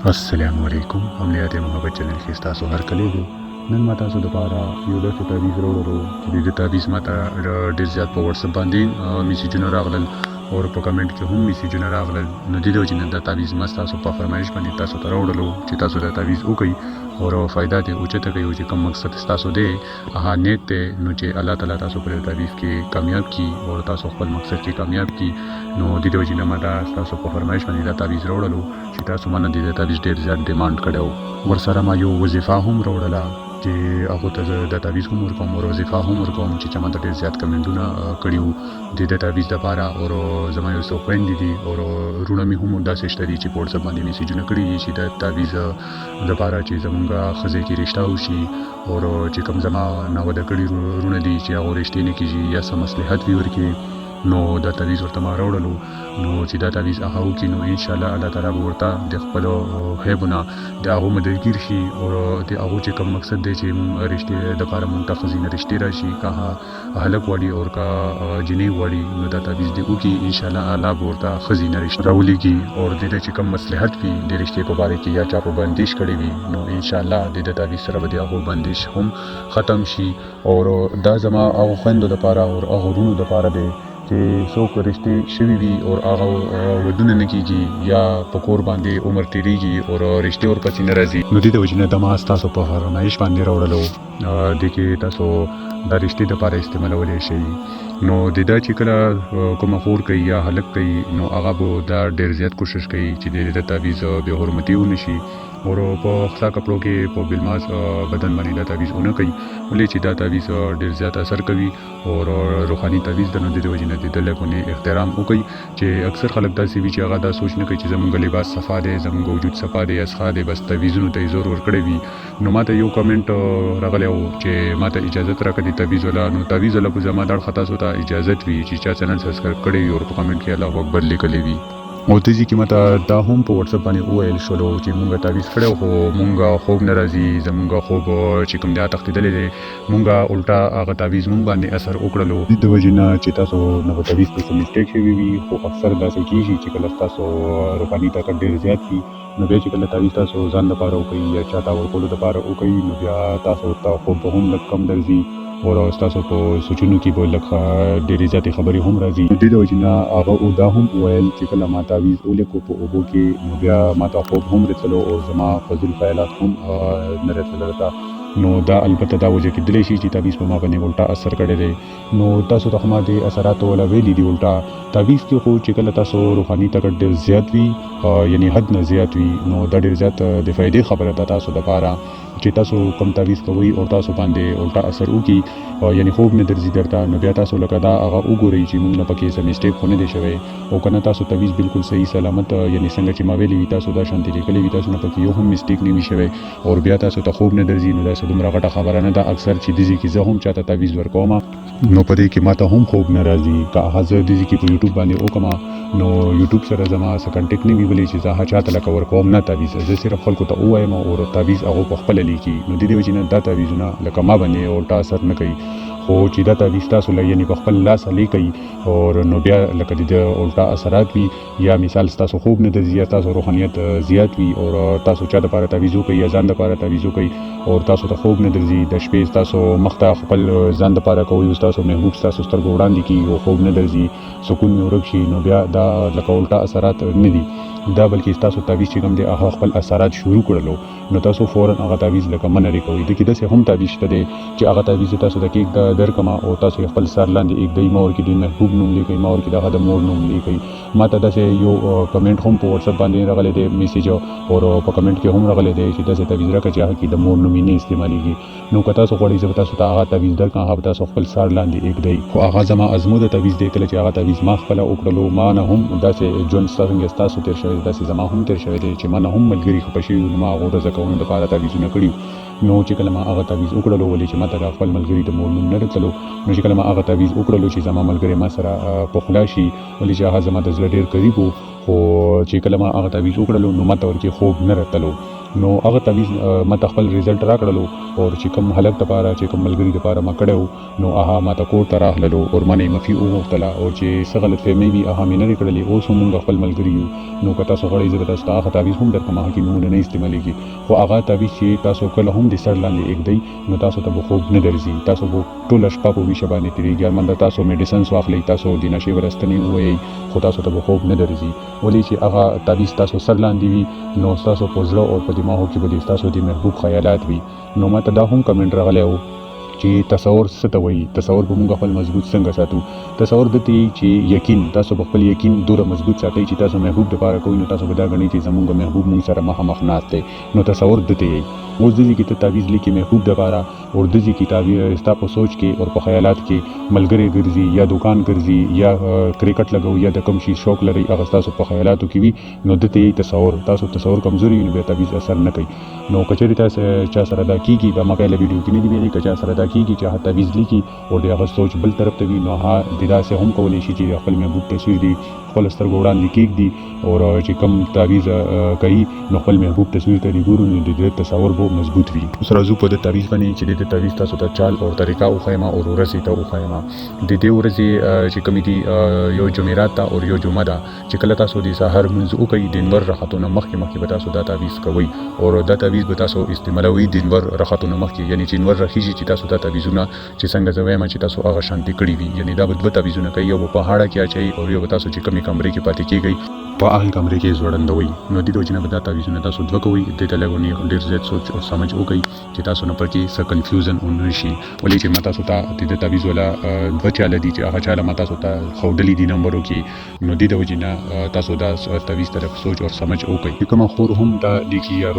السلام علیکم عملیات محبت چینل کې تاسو هر کله دی نن ما تاسو لپاره یو داسې تعویض راوړلو چې د تعویض ماته ډېر زیات په واتساپ باندې میسیجونه راغلل او په کمنټ کې هم میسیجونه راغلل نو د دې وجې نه دا تعویض ما تاسو په فرمایش باندې تاسو ته راوړلو چې تاسو دا تعویض وکړئ او فائدہ دې اوچته کوي چې کوم مقصد تاسو دی هغه نیت دی نو چې الله تعالی تاسو پر تعویض کې کامیاب کی او تاسو خپل مقصد کې کامیاب کی نو د دې وجې نه ما تاسو په فرمایش باندې دا تعویض راوړلو چې تاسو باندې د تعویض ډېر زیات ډیماند کړو ورسره ما یو وظیفه هم راوړله چې هغه ته د تعویض هم ورکوم او وظیفه هم ورکوم چې چا ماته ډېر زیات کمنټونه کړي د تعویض لپاره او زما یو څو خویندې دي او وروڼه مې هم داسې شته دي چې په واتساپ باندې میسیجونه کړي دي چې د تعویض لپاره چې زمونږ ښځې کې رشته وشي او چې کوم زما ناوده کړي وروڼه دي چې هغه رشتې نه کېږي یا څه مصلحت وي ورکړي نو دا تعویض ورته ما راوړلو نو چې دا تعویض هغه وکړي نو انشاءالله الله تعالی به ورته د خپلو هیبونه د هغو مددګیر شي او د هغو چې کوم مقصد دی چې مونږ رشتې دپاره مونږ ته ښځینه رشتې راشي که هلک غواړي او که جنۍ غواړي نو دا تعویض دې وکړي انشاءالله الله به ورته ښځینه رشته راولېږي او د دې چې کوم مصلحت وي د رشتې په باره کې یا چا په بندش کړی وي نو انشاءالله د دې تعویض سره به د هغو بندش هم ختم شي او دا زما هغو خویندو دپاره او هغو وروڼو دپاره دی چې څوک رشتې شوي وي او هغه ودونه نه کېږي یا په کور باندې عمر تېرېږي او رشتې ورپسې نه راځي نو دې د وجې نه دا ما ستاسو په فرمایش باندې راوړلو دې کې تاسو دا رشتې دپاره استعمالولی شئ نو د دا چې کله کومه خور کوي یا هلک کوي نو هغه به دا ډېر زیات کوشش کوي چې د تعویض بې حرمتي ونه شي او په خلا کپړو کې په بلماس بدن باندې دا تعویض ونه کوي ولې چې دا تعویض ډېر زیات اثر کوي او روحاني تعویض د نو د دې وجې نه د ده لږ احترام وکړي چې اکثر خلک داسې وي چې هغه دا سوچ نه کوي چې زمونږ لباس صفا دی زمونږ وجود صفا دی اسخا دی بس تعویضونو ته یې زور ورکړی وي نو ماته یو کمنټ راغلی و چې ماته اجازت راکړه د تعویض والا نو تعویض والا په زما دا اړخه تاسو ته اجازت وي چې چا چینل سبسکرایب کړی وي او په کمنټ کې الله اکبر لیکلی وي او ته چې ماته دا هم په واتساپ باندې وویل شولو چې مونږ تعویض کړی خو مونږ خوب نه راځي زمونږ خوب چې کوم دی تښتېدلی دی مونږ الټا هغه تعویض مونږ باندې اثر وکړلو د وجې نه چې تاسو نه به تعویض کې څه مسټیک شوي وي خو اکثر داسې کېږي چې کله ستاسو روحاني طاقت ډېر زیات وي نو بیا چې کله تعویض تاسو ځان لپاره وکړئ یا چا ته ورکولو دپاره وکړئ نو بیا تاسو ورته خوب به هم لږ کم درځي او ستاسو په سوچونو کې به لږ ډېرې زیاتې خبرې هم راځي د دې د وجې نه هغه دا هم وویل چې کله ما تعویض ولیکو په اوبو کې نو بیا ما ته خوب هم رسلو او زما فضول خیالات هم نه رسېدل ته نو دا البته دا وجه کېدلی شي چې تعویض په ما باندې الټا اثر کړی دی نو تاسو ته خو ما د اثراتو والا ویلي دي الټا تعویض کې خو چې کله تاسو روحاني طاقت ډېر زیات وي یعنی حد نه زیات وي نو دا ډېر زیات د فایدې خبره ده تاسو دپاره چې تاسو کوم تعویض کوئ او تاسو باندې الټا اثر وکړي یعنی خوب نه درځي درته نو بیا تاسو لکه دا هغه وګورئ چې موږ نه پکې څه مسټیک خو نه دی شوی او که نه تاسو تعویض بالکل صحیح سلامت یعنی څنګه چې ما ویلي وي تاسو دا شانتې لیکلی وي تاسو نه پکې یو هم مسټیک نه وي شوی او بیا تاسو ته خوب نه درځي نو داسې دومره غټه خبره نه ده اکثر چې دې کې زه هم چاته تعویض ورکوم نو په دې کې ماته هم خوب نه راځي که هغه زه دې کې په یوټیوب باندې وکړم نو یوټیوب سره زما څه کنټیکټ نه وي ولې چې زه هغه چاته لکه ورکوم نه تعویض زه صرف خلکو ته ووایم او تعویض هغه په خپله لیکي نو د دې وجې نه دا تعویضونه لکه ما باندې الټا اثر نه کوي خو چې دا تعویض تاسو له یعنی په خپل لاس لیکئ او نو بیا لکه د الټا اثرات وي یا مثال ستاسو خوب نه درځي یا تاسو روحانیت زیات وي او تاسو چا دپاره تعویض وکړئ یا ځان دپاره تعویض وکړئ او تاسو ته خوب نه درځي د شپې ستاسو مخ ته خپل ځان دپاره کوئ او ستاسو محبوب ستاسو سترګو وړاندې کېږي او خوب نه درځي سکون مې ورک شي نو بیا دا لکه الټا اثرات نه دي دا بلکې ستاسو تعویض چې کوم دی هغه خپل اثرات شروع کړلو نو تاسو فوراً هغه تعویض لکه منرې کوئ د کې داسې هم تعویض شته دی چې هغه تعویض تاسو ته کېږده درکړمه او تاسو یې خپل سر لاندې ایږدئ ما ورکې دوی محبوب نوم لیکئ ما ورکې د هغه د مور نوم لیکئ ما ته داسې یو کمنټ هم په واتساپ باندې راغلی دی میسیج او په کمنټ کې هم راغلی دی چې داسې تعویض راکړه چې هغه کې د مور نوم یې نه استعمالېږي نو که تاسو غواړئ زه به تاسو ته هغه تعویض درکړم هغه به تاسو خپل سر لاندې ایږدئ خو هغه زما ازموده تعویض دی کله چې هغه تعویض ما خپله وکړلو ما نه هم داسې ژوند څنګه ستاسو تېر شوی داسې زما هم تېر شوی دی چې ما نه هم ملګري خفه شوي نو ما هغو رضا کولو دپاره تعویضونه کړي نو چې کله ما هغه تعویض وکړلو ولې چې ما ته خپل ملګري د مور نوم نه رسلو نو چې کله ما هغه تعویض وکړلو چې زما ملګری ما سره په خوله شي ولې چې هغه زما د زړه ډېر قریب و خو چې کله ما هغه تعویض وکړلو نو ما ته ورکې خوب نه راتلو نو هغه تعویض ماته خپل ریزلټ راکړلو او چې کوم هلک دپاره چې کوم ملګري دپاره ما کړی وو نو هغه ماته کور ته راغللو او ما نه یې معافي وغوښتله او چې څه غلطفهمۍ وي هغه مې نه دي کړلې. اوس هم موږ خپل ملګري یو. نو که تاسو غواړئ زه به تاسو ته هغه تعویض هم درکړم هغه کې نومونه نه استعمالېږي خو هغه تعویض چې تاسو کله هم د سر لاندې ایږدئ نو تاسو ته به خوب نه درځي. تاسو به ټوله شپه په ویښه باندې تېرېږي. هرمنده تاسو میډیسنس واخلئ تاسو د نشې ورستنې ووایئ خو تاسو ته به خوب نه درځي. ولې چې هغه تعویض تاسو سر لاندې وي نو ستاسو په زړه او په دماغو کې به د ستاسو د محبوب خیالات وي. نو ماته دا هم کمنټ راغلی و چې تصور څه ته وایي، تصور به موږ خپل مضبوط څنګه ساتو. تصور دته یي چې یقین، تاسو په خپل یقین دوره مضبوط ساتئ چې تاسو محبوب دپاره کوئ نو تاسو به دا ګڼئ چې زموږ محبوب موږ سره مخامخ ناست دی. نو تصور دته یي. اوس دې کې ته تعویض لیکي محبوب دپاره او دې کې تعویض ستا په سوچ کې او په خیالات کې ملګری ګرځي یا دکان ګرځي یا کرکټ لګو یا د کوم شي شوق لري هغه تاسو په خیالاتو کې وي نو دته یي تصور. تاسو تصور کمزوري نو به تعویض اثر نه کوي. نو کچېرې تاسو چا سره دا کیږي دا مګاله ویډیو کې نه دی ویلي کچا سره دا کیږي چې هغه تعویض لیکي او دغه سوچ بل طرف ته وي نو هغه د داسې هم کولی شي چې خپل محبوب تصویر دی خپل سترګو وړاندې کېږدي او چې کوم تعویض کوي نو خپل محبوب تصویر ته یې ګورو نو د دې تصور به مضبوط وي. اوس راځو په د تعویض باندې چې د تعویض تاسو ته چال او طریقه وښیم او ورځې ته وښیم. د دې ورځې چې کومې دي یو جمعرات ته او یو جمعه ده چې کله تاسو د سحر لمونځ وکئ د لمر راختو نه مخکې به تاسو دا تعویض کوئ او دا تعویض به تاسو استعمالوئ د لمر راختو نه مخکې، یعنې چې لمر راخیږي چې تاسو دا تعویضونه چې څنګه زه وایم چې تاسو هغه شانتي کړي وي، یعنې دا به دوه تعویضونه کوي، یو به په هاړه کې اچوي او یو به تاسو چې کومې کمرې کې پاتې کېږئ په هغې کمرې کې ځوړندوئ. نو د دې وجې نه به دا تعویضونه تاسو دوه کوئ. دې ته لږ ډېر زیات سوچ او سمجھ وکئ چې تاسو نه پکې څه کنفیوژن ونه شي. ولې چې ما تاسو ته د تعویض والا دوه چاله دي چې هغه چاله ما تاسو ته ښودلي دي نمبرو کې نو دې د وجې نه تاسو دا تعویض طرف سوچ او سمجھ وکئ. کومه خور هم دا لیکي یا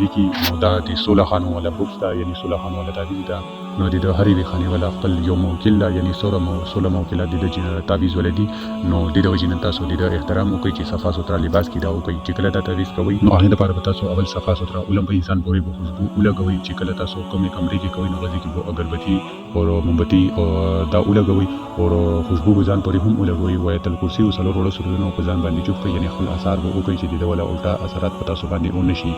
لیکي نو دا د 16 خانو والا بوکس ده، یعنې 16 خانو والا تعویض ده. نو د هرې خانې والا خپل یو موکل ده، یعنې 16 موکلات د تعویض والا دي. نو د دې وجې نه تاسو د احترام وکئ چې صفا سوتره لباس کې دا وکئ چې کله دا تعویض کوئ نو هغې دپاره به تاسو اول صفا سوتره علم په انسان پورې به خوشبو ولګوئ. چې کله تاسو کومې کمرې کې کوئ نو هغې کې به اګربتي او مومبتي دا ولګوئ او خوشبو به ځان پورې هم ولګوئ. وایت الکرسي او څلور وړه سورتونه په ځان باندې چوف کړئ، یعنې خپل اثار به وکئ چې د ده والا الټا اثرات په تاسو باندې ونه شي.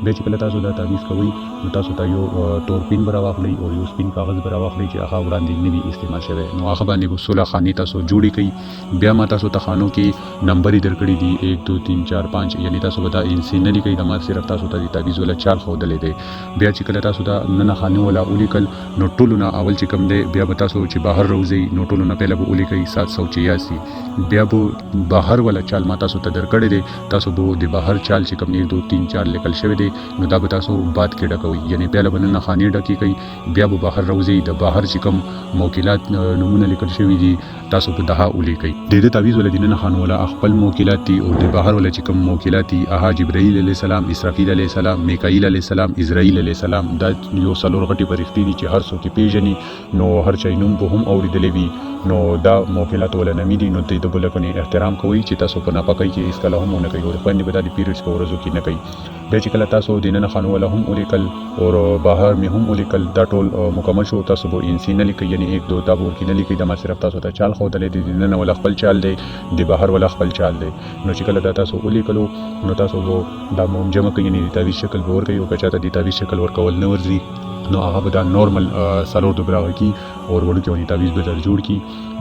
بیا چې کله تاسو دا تعویض کوئ نو تاسو ته یو تور پین به راواخلئ او یو سپین کاغذ به راواخلئ چې هغه وړاندې نه وي استعمال شوی نو هغه باندې به 16 خانې تاسو جوړې کړئ. بیا ما تاسو ته خانو کې نمبر یې درکړي دي 1 2 3 4 5، یعنې تاسو به دا انسي نه لیکئ، دا ما صرف تاسو ته د تعویض والا چال ښودلی دی. بیا چې کله تاسو دا ننه خانې والا ولیکل نو ټولو نه اول چې کوم دی بیا به تاسو چې بهر راوځئ نو ټولو نه پهله به ولیکئ 786. بیا به بهر والا چال ما تاسو ته درکړی دی، تاسو به د بهر چال چې کوم 1 2 3 4 لیکل شوی دی نو دا به تاسو بعد کې ډکوئ، یعنې پهله به ننه خانې ډکې کوئ. بیا به بهر راوځئ، د بهر چې کوم موکلات نومونه لیکل شوي دي تاسو په دغه ولیکئ. د دې تعویض والا د ننه خانو والا خپل موکلات دي او د بهر والا چې کوم موکلات دي هغه جبرائیل علیه السلام، اسرافیل علیه السلام، میکائیل علیه السلام، اسرائیل علیه السلام. دا یو څلور غټې فرښتې دي چې هر څوک یې پیژني نو هر چا یې نوم به هم اورېدلی وي نو دا موکلات والا نامې دي. نو د ده به لکه احترام کوئ چې تاسو په ناپاکۍ کې هېڅکله هم ونه کوئ او د خویندې به دا د پیریډس په ورځو کې نه کوئ. بیا چې کله تاسو د ننه خانو والا هم ولیکل او بهر مې هم ولیکل دا ټول مکمل شو، تاسو به انسي نه لیکئ، یعنې 1 2 دا به ورکې نه لیکئ، دا ما صرف تاسو ته چال ښودلی دی. د ننه والا خپل چال دی، د بهر والا خپل چال دی. نو چې کله دا تاسو ولیکلو نو تاسو به دا جمع کوئ، یعنې د تعویض شکل به ورکوئ او که چاته د تعویض شکل ورکول نه ورځي نو هغه به دا نورمل څلور دوبره هغه کي او وړوکی ونې تعویض به در جوړ کړي.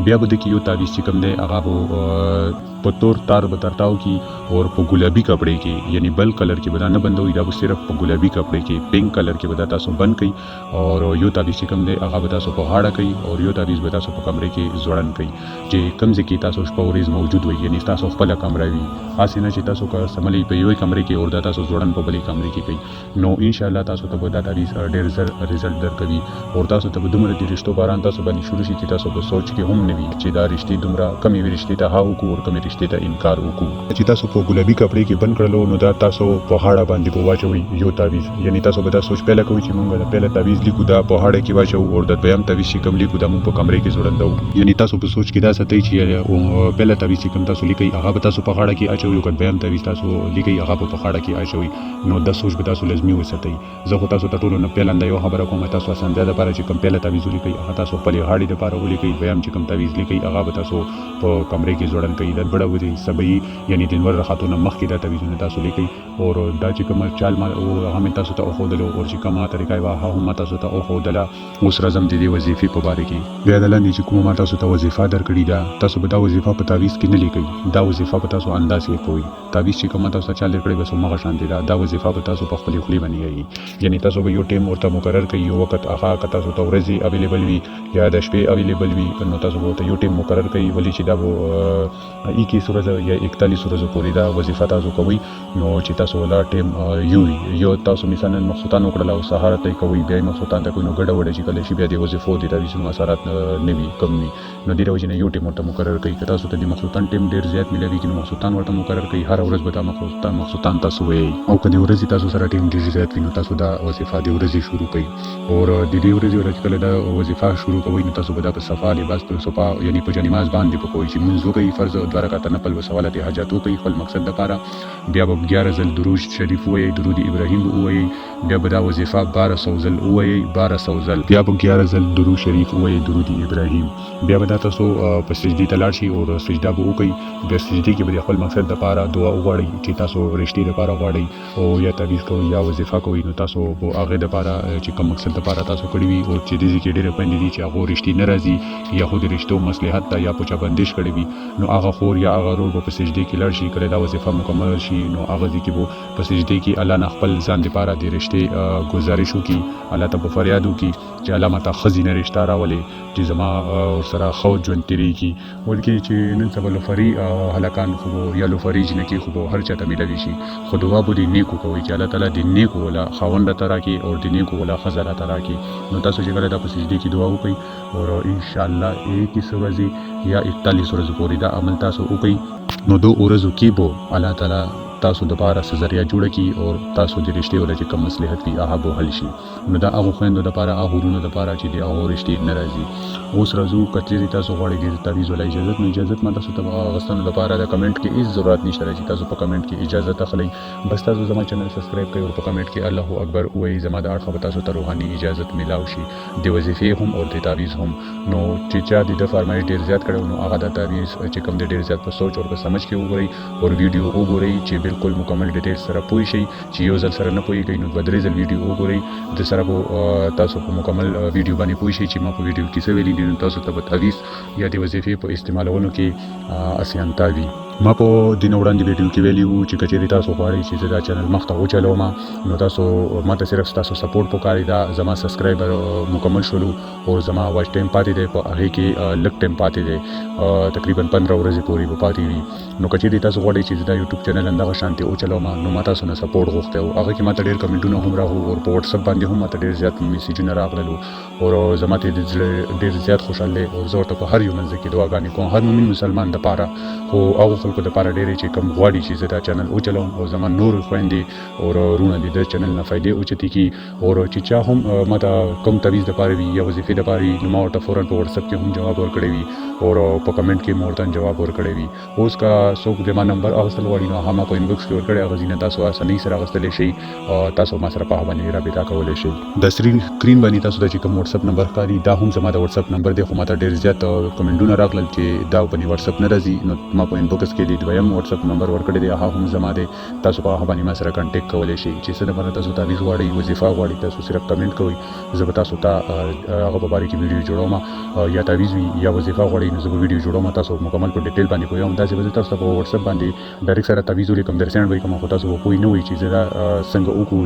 بیا به د کې یو تعویض چې کوم دی هغه به په تور تار به ترتاو کی اور په ګلابي کپڑے کې، یعنی بل کلر کې به دا نه بندوي، دا به صرف په ګلابي کپڑے کې پینک کلر کې به دا تاسو بند کړئ. او یو تعویض چې کوم دی هغه به تاسو په غاړه کوي او یو تعویض به تاسو په کمرې کې ځوړند کړئ چې کوم ځای کې تاسو شپه ورځ موجود وي، یعنی تاسو خپل کمره وي، خاص نه چې تاسو کا سملي په یوې کمرې کې اور دا تاسو ځوړند په بلې کمرې کې کوي. نو ان شاء الله تاسو ته به دا تعویض ډېر زر رزلټ درکوي او تاسو ته به دومره د رشتو باران تاسو باندې شروع شي چې تاسو به سوچ کې هم نه وي چې دا رشتې دومره کمې رشتې ته ها وکړو او کمې رشتې ته انکار وکړو. چې تاسو په ګلابي کپڑے کې بند کړلو نو دا تاسو په هاړه باندې به واچوي یو تعویض، یعنی تاسو به دا سوچ پیدا کوئ چې موږ دا پیله تعویض لیکو دا په هاړه کې واچو او د دویم تعویض چې کوم لیکو دا موږ په کمرې کې ځوړندو، یعنی تاسو په سوچ کې دا ساتئ چې پیله تعویض چې کوم تاسو لیکئ هغه به تاسو په هاړه کې اچوي او دویم تعویض تاسو لیکئ هغه په هاړه کې اچوي. نو دا سوچ به تاسو لازمي وساتئ. زه خو تاسو ته ټولو نه پیله دا یو یو خبره کوم تاسو اسانتیا د لپاره چې کوم پیله تعویض ولیکئ هغه تاسو خپلې غاړې د لپاره ولیکئ دویم چې کوم تعویض لیکئ هغه به تاسو په کمرې کې ځوړند کوي د بړه ودی سبي یعنی د نور رخاتونه مخکې د تعویضونه تاسو لیکئ او دا چې کوم چال ما او هغه تاسو ته اوخودلو او چې کومه طریقه واه هم تاسو ته اوخودله اوس راځم د دې وظیفې په باره کې بیا د لاندې چې کومه تاسو ته وظیفه درکړې ده تاسو به دا وظیفه په تعویض کې نه لیکئ دا وظیفه په تاسو انداز کې کوئ تعویض چې کومه تاسو چال درکړې بس همغه شان دي دا وظیفه په تاسو په خپل خلی باندې یعنی تاسو به یو ټیم ورته مقرر کړئ یو وخت هغه تاسو ته ورځي اویلیبل وي یا د شپې اویلیبل وي نو تاسو به یو ټیم مقرر کړئ ولې چې دا به 21 ورځې یا 41 ورځې پورې دا وظیفه تاسو کوئ نو چې تاسو ولا ټیم یو تاسو مثلا مخصوصان وکړل او سهار ته کوي بیا مخصوصان ته کوئی نو ګډه وډه چې کله شي بیا د وظیفو د تعویضونو اثرات نه وي کم وي نو د روزنه یو ټیم ورته مقرر کړئ که تاسو ته د مخصوصان ټیم ډیر زیات ملوي کې مخصوصان ورته مقرر کړئ هر ورځ به دا مخصوصان تاسو وي او کله ورځ تاسو سره ټیم ډیر زیات وي نو تاسو دا وظیفه د ورځې شروع کړئ او د دې ورځې کله دا وظیفه شروع کوئ نو تاسو به دا په صفه لباس په صفه یعنی په نماز باندې په کوئی چې منځ وکړئ فرض او 2 رکعات نفل وسوالت حاجت وکړئ خپل مقصد لپاره بیا به 11 ځل درود شریف وایي درود ابراهیم وایي بیا به دا وظیفه 1200 ځل وایي 1200 ځل بیا به 11 ځل درود شریف وایي درود ابراهیم بیا به تاسو په سجدي ته لاړ شئ او سجده به وکړئ بیا سجدي کې به خپل مقصد لپاره دعا وغواړئ چې تاسو رښتې لپاره غواړئ او یا تعویض کوئ یا وظیفه کوئ نو تاسو به هغه لپاره چې کوم مقصد لپاره تاسو کړی وي او چې دې کې ډېر پندې دي چې هغه رښتې نه راځي یا خو د رښتو مصلحت ته یا پوچا بندش کړی وي نو هغه خور یا هغه رول په سجدي کې لاړ شي کله دا وظیفه مکمل شي نو هغه ځکه به په سجدي کې الله نه خپل ځان لپاره د رښتې گزارش وکړي الله ته په فریاد وکړي چې الله ماته خزینه رښتا راولي چې زما سره خو ژوند تیریږي ولکه چې نن سبا لفري هلاکان خو یا لفري جنکی خو هر چاته ملوي شي خو دعا به دې نیکو کوي چې الله تعالی دې نیکو ولا خاوند ترا کې او دې نیکو ولا خزانه ترا کې نو تاسو چې کله دا په سجدي کې دعا وکړئ او ان شاء الله 21 ورځې یا 41 ورځې پورې دا عمل تاسو وکړئ نو 2 ورځو کې به الله تعالی تاسو د لپاره ذریعہ جوړ کی او تاسو د رښتې ولې چې کوم مصلحت وي هغه به حل شي نو دا هغه خويندو د لپاره هغه ورونو د لپاره چې د هغه رښتې ناراضي اوس راځو کچې تاسو غواړئ د تعویض ولا اجازه ما تاسو ته غوښتنه لپاره د کمنټ کې هیڅ ضرورت نشته چې تاسو په کمنټ کې اجازه تخلئ بس تاسو زما چینل سبسکرایب کړئ او په کمنټ کې الله اکبر وایي زما د اړخه تاسو ته روحاني اجازه ملاو شي د وظیفې هم او د تعویض هم نو چې چا د فرمایش ډیر زیات کړو نو هغه د تعویض چې کوم ډیر زیات په سوچ او په سمجھ کې وګورئ او ویډیو وګورئ چې بالکل مکمل سره پوي شي چې یو ځل سره نه پويږي نو بدرې ځل ویډیو وګورئ د سره تاسو په مکمل ویډیو باندې پوي شي چې ما په ویډیو کې څه ویلي دي تاسو ته په تعویض یا د وظیفې په استعمالولو کې اسانتیا وي ما په دین وړاندې ویډیو کې ویلی وو چې کچېری تاسو غواړئ چې دا چینل مخته وچلوم نو تاسو ماته صرف تاسو سپورټ وکړئ دا زما سبسکرایبر مکمل شولو او زما واچ ټایم پاتې دی په هغه کې لک ټایم پاتې دی تقریبا 15 ورځې پورې په پاتې وي نو کچېری تاسو غواړئ چې دا یوټیوب چینل اندغه شانتي وچلوم نو ماته سونه سپورټ غوښته او هغه کې ماته ډېر کمنټونه هم راغلو او په واتس اپ باندې هم ماته ډېر زیات میسیجونه راغلل او زما ته ډېر زیات خوشاله او زه ورته په هر یو منځ کې دعاګانې کوم هر مومن مسلمان د پاره خو هغه خلکو د پاره ډېر چې کم غواړي چې دا چینل وچلوم او زما نور خويندې او رونه د چینل نه فائدې اوچتي کی او چې چا هم ماته کم تعویض د پاره وي یا وظیفې د پاره نو ما ورته فورا په واتس اپ کې هم جواب ورکړی وي او په کمنټ کې مورته جواب ورکړی وي اوس کا څوک د ما نمبر اغستل وړي نو هغه په انباکس کې ورکړی هغه ځینې تاسو اسانۍ سره اغستل شي او تاسو ما سره په باندې رابطه کولای شئ د سکرین باندې تاسو د کوم واتس اپ نمبر ښکاري دا هم زما د واتس اپ نمبر دی خو ماته ډېر زیات کمنټونه راغلل چې دا په واتس اپ نه راځي نو ما په انباکس کې د دویم واتس اپ نمبر ورکړی دی هغه هم زما دی تاسو په هغه باندې ما سره کانټیکټ کولای شئ چې څه د باندې تاسو تعویض غواړئ وظیفه غواړئ تاسو صرف کمنټ کوئ زه به تاسو ته هغه په اړه کې ویډیو جوړوم یا تعویض یا وظیفه غواړئ نو زه به ویډیو جوړوم تاسو مکمل په ډیټیل باندې کوم دا چې به تاسو په واتس اپ باندې ډایرکټ سره تعویض ولیکم درسنه به کوم خو تاسو پوي نه وي چې دا څنګه وکړو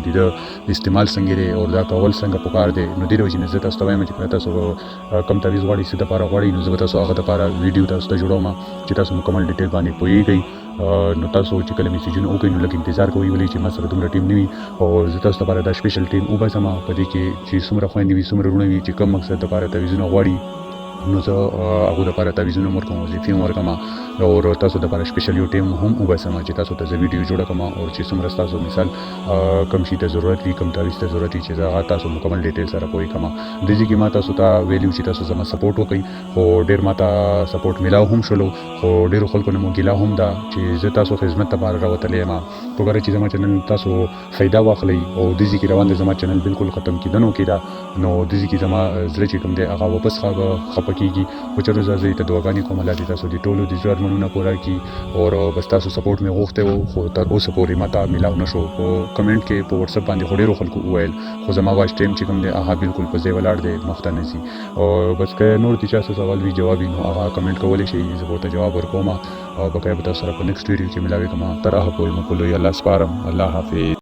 د استعمال څنګه دی او دا کول څنګه پکار دی نو ډیره وجه نه زه تاسو ته وایم چې تاسو کم تعویض غواړئ څه د لپاره غواړئ نو زه به تاسو هغه لپاره ویډیو تاسو ته جوړوم چې تاسو مکمل ډیټیل باندې پوهیږئ نو تاسو چې کله میسیجونه وکړئ نو لږ انتظار کوئ ولې چې ما سره دومره ټیم نه وي او زه تاسو لپاره دا سپیشل ټیم وباسم په دې کې چې څومره خویندې وي څومره وروڼه وي چې کوم مقصد لپاره تعویضونه غواړي نو زه هغو دپاره تعویضونه هم ورکوم، وظیفې هم ورکوم او تاسو دپاره سپیشل یو ټیم هم وباسم چې تاسو ته زه ویډیو جوړه کړم او چې څومره ستاسو مثال کوم شي ته ضرورت وي، کوم تعویض ته ضرورت وي چې زه هغه تاسو مکمل ډیټیل سره پوهې کړم. دې ځای کې ما تاسو ته ویلي چې تاسو زما سپورټ وکړئ، خو ډېر ما ته سپورټ میلاو هم شولو، خو ډېرو خلکو نه مو ګیله هم ده چې زه تاسو خدمت دپاره راوتلی یم. خو ګوره چې زما چینل تاسو فایده واخلئ او دې ځای کې روان دی زما چینل بالکل ختم کېدنو کې ده، نو دې ځای کې زما زړه چې کوم دی هغه واپس خفه کېږي. خو چېرې زه ته دعاګانې کوم الله دې تاسو د ټولو د زړه ارمانونه پوره کړي او بس تاسو سپورټ مې غوښتی و خو تر اوسه پورې ما ته میلاو نه شو. په کمنټ کې په واتساپ باندې خو ډېرو خلکو وویل، خو زما واچ ټایم چې کوم دی هغه بالکل په ځای ولاړ دی، مخ ته نه ځي. او بس که نور د چا څه سوال وي جواب وي نو هغه کمنټ کولی شئ، زه به ورته جواب ورکوم او بقیه به تاسو سره په نیکسټ ویډیو کې میلاوي کوم. تر هغه پورې مو په لوی الله سپارم. الله حافظ.